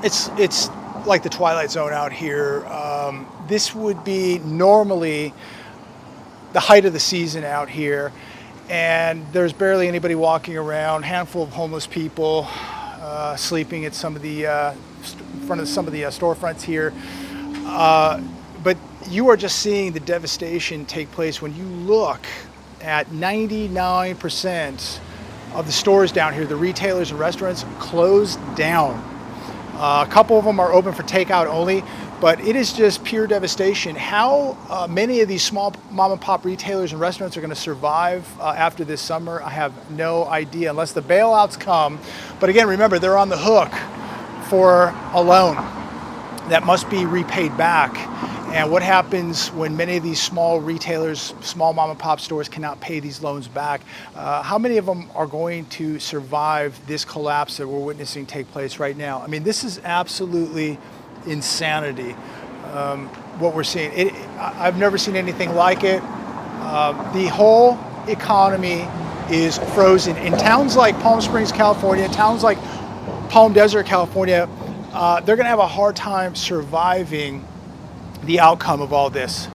It's like the Twilight Zone out here. This would be normally the height of the season out here, and there's barely anybody walking around. Handful of homeless people sleeping at some of the in front of some of the storefronts here. But you are just seeing the devastation take place when you look at 99% of the stores down here, the retailers and restaurants closed down. A couple of them are open for takeout only, but it is just pure devastation. How many of these small mom and pop retailers and restaurants are going to survive after this summer, I have no idea, unless the bailouts come. But again, remember, they're on the hook for a loan that must be repaid back. And what happens when many of these small retailers, small mom and pop stores cannot pay these loans back? How many of them are going to survive this collapse that we're witnessing take place right now? I mean, this is absolutely insanity, what we're seeing. I've never seen anything like it. The whole economy is frozen. In towns like Palm Springs, California, towns like Palm Desert, California, they're gonna have a hard time surviving the outcome of all this.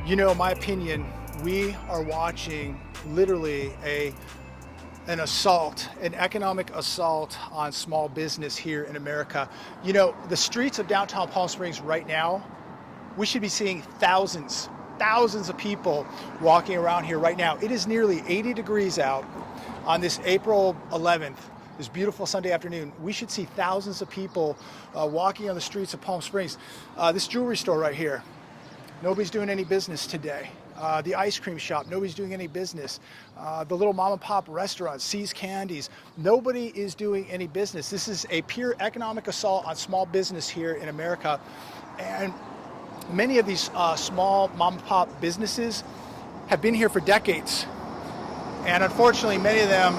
You know, in my opinion, we are watching literally an assault, an economic assault on small business here in America. You know, the streets of downtown Palm Springs right now, we should be seeing thousands of people walking around here right now. It is nearly 80 degrees out on this April 11th, this beautiful Sunday afternoon. We should see thousands of people walking on the streets of Palm Springs. This jewelry store right here, nobody's doing any business today. The ice cream shop, nobody's doing any business. The little mom and pop restaurant, C's Candies, nobody is doing any business. This is a pure economic assault on small business here in America. And many of these small mom and pop businesses have been here for decades. And unfortunately, many of them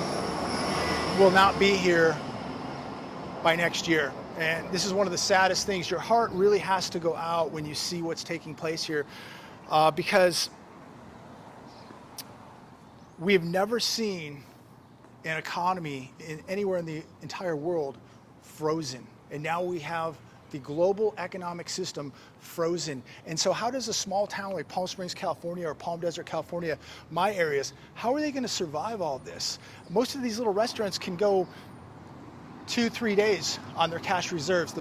will not be here by next year. And this is one of the saddest things. Your heart really has to go out when you see what's taking place here, because we have never seen an economy anywhere in the entire world frozen. And now we have the global economic system frozen. And so how does a small town like Palm Springs, California, or Palm Desert, California, my areas, how are they going to survive all this? Most of these little restaurants can go 2-3 days on their cash reserves.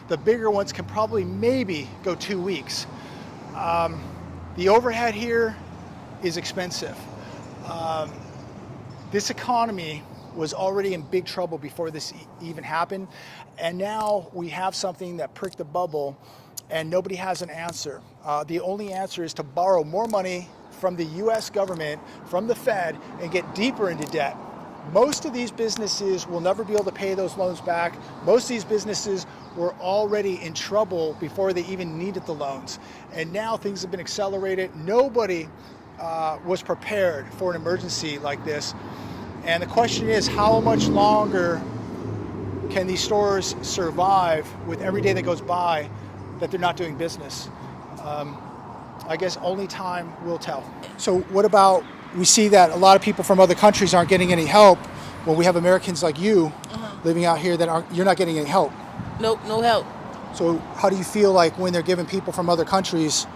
The bigger ones can probably maybe go 2 weeks. The overhead here is expensive. This economy was already in big trouble before this even happened, and now we have something that pricked the bubble and nobody has an answer. The only answer is to borrow more money from the US government, from the Fed, and get deeper into debt. Most of these businesses will never be able to pay those loans back. Most of these businesses were already in trouble before they even needed the loans. And now things have been accelerated. Nobody was prepared for an emergency like this. And the question is, how much longer can these stores survive with every day that goes by that they're not doing business? I guess only time will tell. So what about, we see that a lot of people from other countries aren't getting any help when we have Americans like you living out here that you're not getting any help. Nope, no help. So how do you feel like when they're giving people from other countries,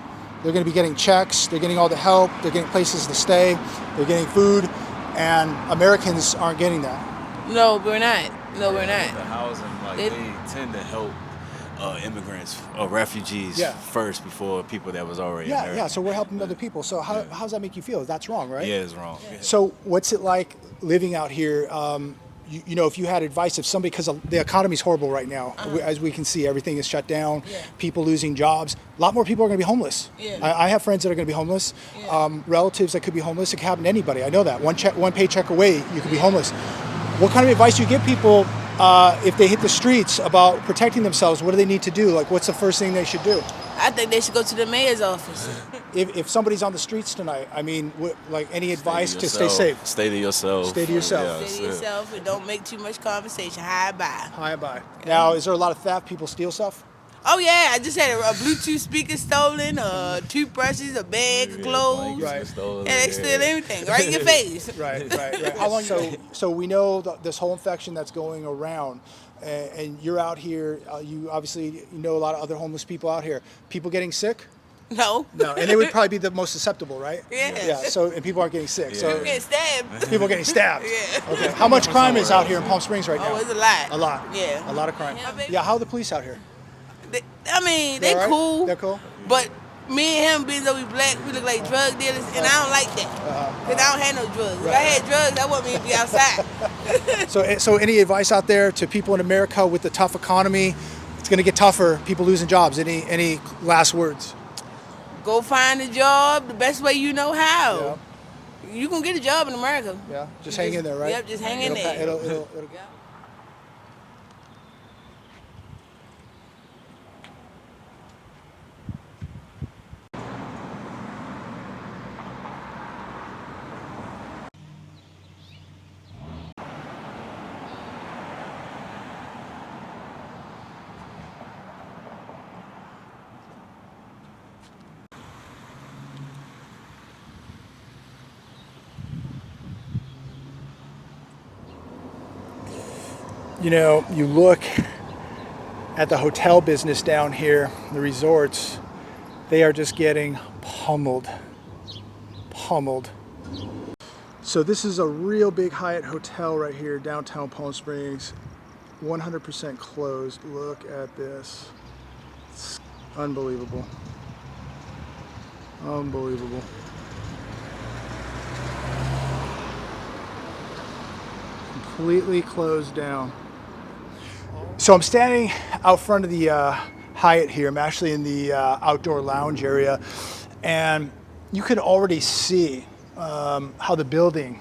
they're going to be getting checks, they're getting all the help, they're getting places to stay, they're getting food, and Americans aren't getting that? No, we're not. No, we're not. The housing, like they tend to help immigrants or refugees first before people that was already in there. Yeah, so we're helping other people. So how does that make you feel? That's wrong, right? Yeah, it's wrong. Yeah. So what's it like living out here? You know, if you had advice of somebody, because the economy is horrible right now, as we can see, everything is shut down, people losing jobs. A lot more people are going to be homeless. I have friends that are going to be homeless, relatives that could be homeless. It could happen to anybody. I know that. One paycheck away, you could be homeless. What kind of advice do you give people if they hit the streets about protecting themselves? What do they need to do? Like, what's the first thing they should do? I think they should go to the mayor's office. If somebody's on the streets tonight, I mean, like any advice to stay safe? Stay to yourself. Stay to yourself. Stay to yourself and don't make too much conversation. Hi, bye. Hi, bye. Now, is there a lot of theft? People steal stuff? Oh, yeah. I just had a Bluetooth speaker stolen, toothbrushes, a bag of clothes. And they steal everything right in your face. Right. How long? So we know this whole infection that's going around, and you're out here. You obviously know a lot of other homeless people out here. People getting sick? No. And they would probably be the most susceptible, right? Yeah. So, and people aren't getting sick. People So getting stabbed. people getting stabbed. Yeah. Okay. How much crime is out here in Palm Springs right now? Oh, it's a lot. A lot. Yeah. A lot of crime. Yeah. How are the police out here? They right? cool. They're cool. But me and him, being though we black, we look like drug dealers, and I don't like that. Because I don't have no drugs. If I had drugs, I wouldn't even be outside. So any advice out there to people in America with the tough economy? It's going to get tougher. People losing jobs. Any last words? Go find a job the best way you know how. Yeah. You can get a job in America. Yeah. Just hang in there, right? Yep, just hang in there. It'll You know, you look at the hotel business down here, the resorts, they are just getting pummeled. So this is a real big Hyatt hotel right here, downtown Palm Springs, 100% closed. Look at this. It's unbelievable. Unbelievable. Completely closed down. So I'm standing out front of the Hyatt here. I'm actually in the outdoor lounge area, and you can already see how the building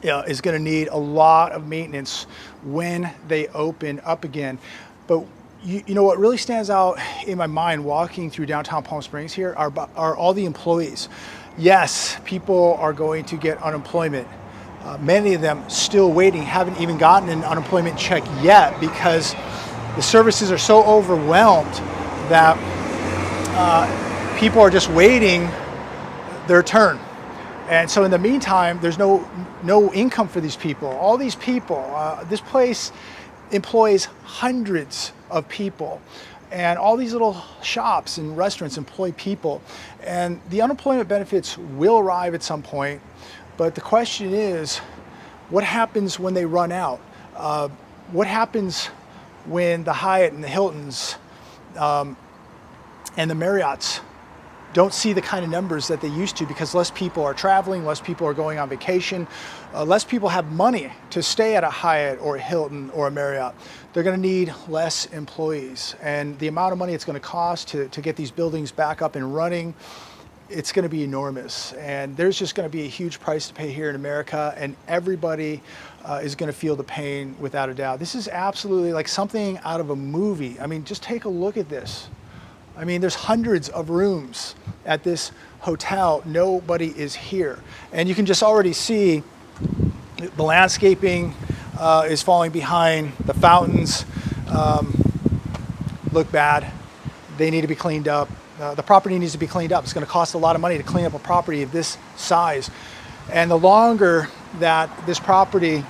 is going to need a lot of maintenance when they open up again. But you know what really stands out in my mind walking through downtown Palm Springs here are all the employees. Yes, people are going to get unemployment. Many of them still waiting, haven't even gotten an unemployment check yet because the services are so overwhelmed that people are just waiting their turn. And so in the meantime, there's no income for these people. All these people, this place employs hundreds of people, and all these little shops and restaurants employ people. And the unemployment benefits will arrive at some point. But the question is, what happens when they run out? What happens when the Hyatt and the Hiltons and the Marriotts don't see the kind of numbers that they used to because less people are traveling, less people are going on vacation, less people have money to stay at a Hyatt or a Hilton or a Marriott. They're going to need less employees. And the amount of money it's going to cost to get these buildings back up and running, it's going to be enormous. And there's just going to be a huge price to pay here in America, and everybody is going to feel the pain without a doubt. This is absolutely like something out of a movie. I mean, just take a look at this. I mean, there's hundreds of rooms at this hotel. Nobody is here. And you can just already see the landscaping is falling behind. The fountains look bad. They need to be cleaned up. The property needs to be cleaned up. It's going to cost a lot of money to clean up a property of this size. And the longer that this property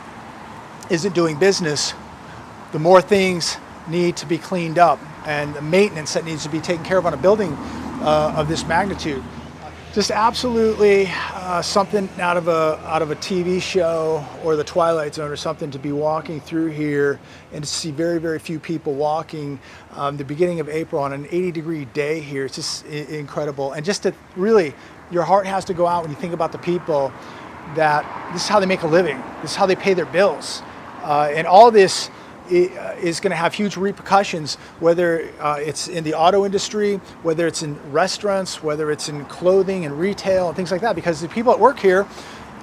isn't doing business, the more things need to be cleaned up and the maintenance that needs to be taken care of on a building of this magnitude. Just absolutely something out of a TV show or the Twilight Zone or something, to be walking through here and to see very, very few people walking the beginning of April on an 80-degree day here. It's just incredible. And just to really, your heart has to go out when you think about the people that this is how they make a living. This is how they pay their bills. And all this is going to have huge repercussions, whether it's in the auto industry, whether it's in restaurants, whether it's in clothing and retail and things like that, because the people that work here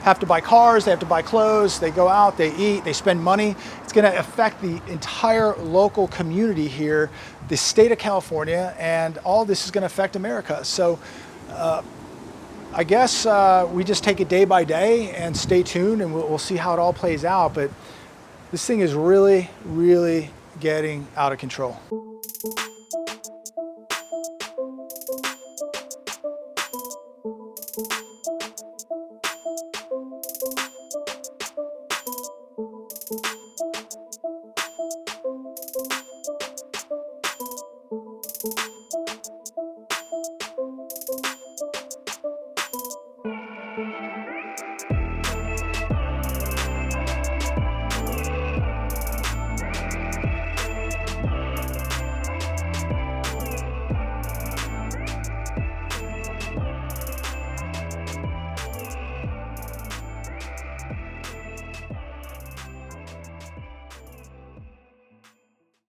have to buy cars, they have to buy clothes, they go out, they eat, they spend money. It's going to affect the entire local community here, the state of California, and all this is going to affect America. So I guess we just take it day by day and stay tuned, and we'll see how it all plays out. But this thing is really, really getting out of control.